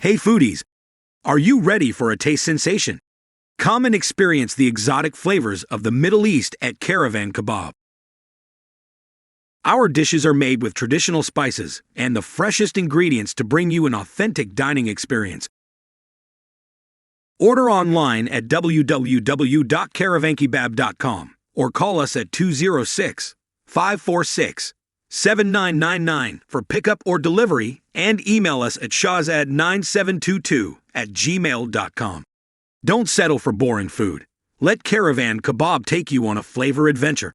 Hey foodies, are you ready for a taste sensation? Come and experience the exotic flavors of the Middle East at Caravan Kebab. Our dishes are made with traditional spices and the freshest ingredients to bring you an authentic dining experience. Order online at www.caravankebab.com or call us at 206-546-7999 for pickup or delivery, and email us at shahzad9722@gmail.com. Don't settle for boring food. Let Caravan Kebab take you on a flavor adventure.